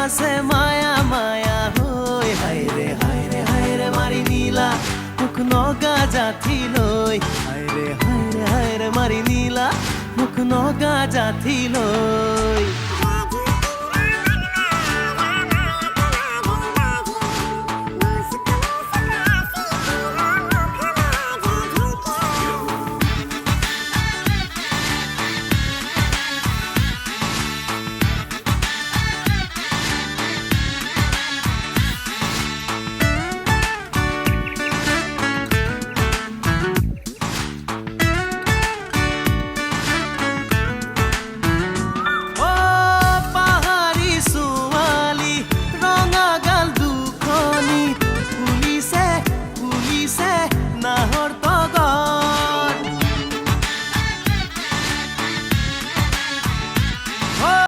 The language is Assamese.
আছে মায়া মায়া হৈ হায় ৰে মাৰি নীলা মোক নগা জাঠি লৈ হায় ৰে মাৰি নীলা মোক নগা জাঠি লৈ